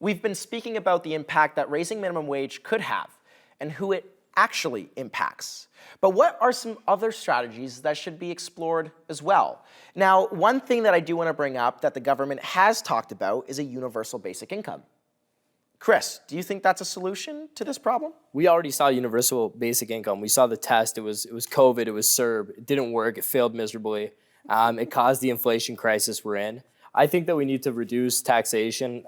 We've been speaking about the impact that raising minimum wage could have and who it actually impacts. But what are some other strategies that should be explored as well? Now, one thing that I do want to bring up that the government has talked about is a universal basic income. Chris, do you think that's a solution to this problem? We already saw universal basic income. We saw the test. It was COVID. It was CERB. It didn't work. It failed miserably. It caused the inflation crisis we're in. I think that we need to reduce taxation.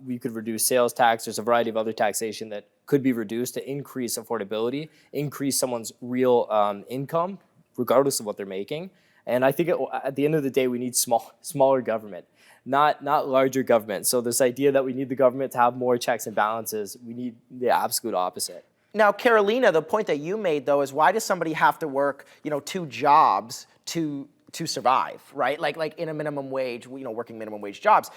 We could reduce sales tax. There's a variety of other taxation that could be reduced to increase affordability, increase someone's real income, regardless of what they're making. And I think at the end of the day, we need smaller government, not larger government. So this idea that we need the government to have more checks and balances, we need the absolute opposite. Now, Carolina, the point that you made, though, is why does somebody have to work, two jobs to survive, right? Like in a minimum wage, working minimum wage jobs.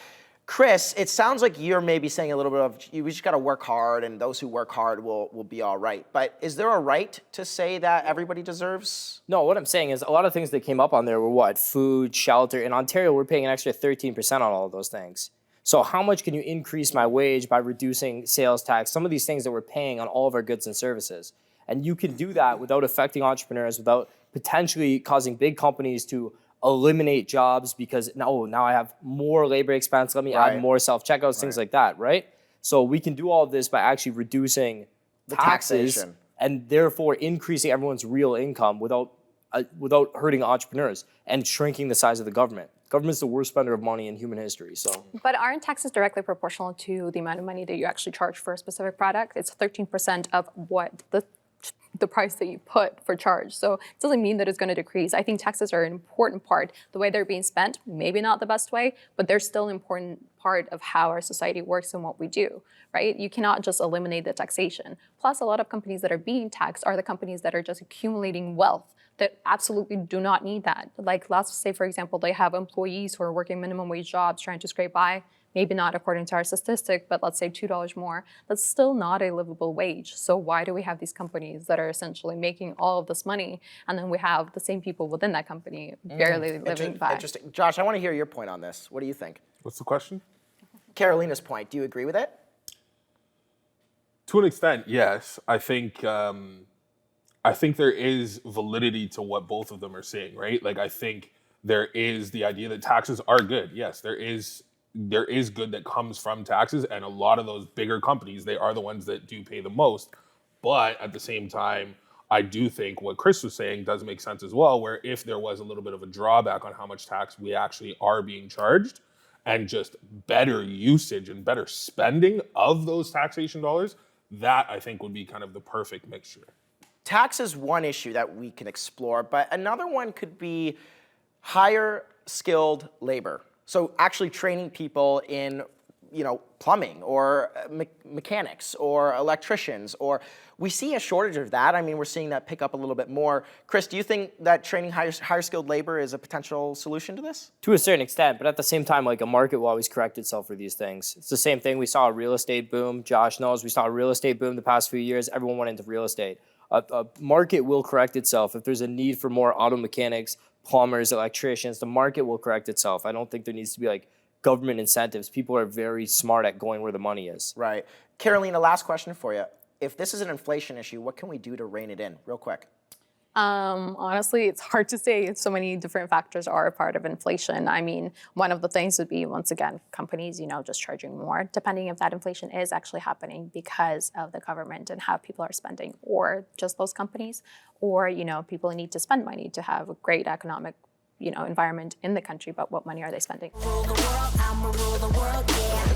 Chris, it sounds like you're maybe saying a little bit of, we just got to work hard and those who work hard will be all right. But is there a right to say that everybody deserves? No, what I'm saying is a lot of things that came up on there were what? Food, shelter. In Ontario, we're paying an extra 13% on all of those things. So how much can you increase my wage by reducing sales tax? Some of these things that we're paying on all of our goods and services. And you can do that without affecting entrepreneurs, without potentially causing big companies to eliminate jobs because now I have more labor expense. Let me add more self-checkouts, things like that, right? So we can do all of this by actually reducing the taxes and therefore increasing everyone's real income without hurting entrepreneurs and shrinking the size of the government. Government's the worst spender of money in human history. So, but aren't taxes directly proportional to the amount of money that you actually charge for a specific product? It's 13% of what the price that you put for charge. So it doesn't mean that it's going to decrease. I think taxes are an important part. The way they're being spent, maybe not the best way, but they're still an important part of how our society works and what we do, right? You cannot just eliminate the taxation. Plus, a lot of companies that are being taxed are the companies that are just accumulating wealth that absolutely do not need that. Like, let's say, for example, they have employees who are working minimum wage jobs trying to scrape by, maybe not according to our statistic, but let's say $2 more. That's still not a livable wage. So why do we have these companies that are essentially making all of this money, and then we have the same people within that company barely living by? Interesting. Josh, I want to hear your point on this. What do you think? What's the question? Carolina's point. Do you agree with it? To an extent, yes. I think there is validity to what both of them are saying, right? Like, I think there is the idea that taxes are good. Yes, there is good that comes from taxes, and a lot of those bigger companies, they are the ones that do pay the most. But at the same time, I do think what Chris was saying does make sense as well, where if there was a little bit of a drawback on how much tax we actually are being charged, and just better usage and better spending of those taxation dollars, that I think would be kind of the perfect mixture. Tax is one issue that we can explore, but another one could be higher skilled labor. So actually training people in, plumbing or mechanics or electricians, or we see a shortage of that. I mean, we're seeing that pick up a little bit more. Chris, do you think that training higher skilled labor is a potential solution to this? To a certain extent, but at the same time, like, a market will always correct itself for these things. It's the same thing. We saw a real estate boom. Josh knows we saw a real estate boom the past few years. Everyone went into real estate. A market will correct itself. If there's a need for more auto mechanics, plumbers, electricians, the market will correct itself. I don't think there needs to be government incentives. People are very smart at going where the money is. Right. Carolina, last question for you. If this is an inflation issue, what can we do to rein it in real quick? Honestly, it's hard to say. So many different factors are a part of inflation. I mean, one of the things would be, once again, companies, just charging more, depending if that inflation is actually happening because of the government and how people are spending, or just those companies, or, people need to spend money to have a great economic, environment in the country, but what money are they spending? Rule the world, I'ma rule the world, yeah.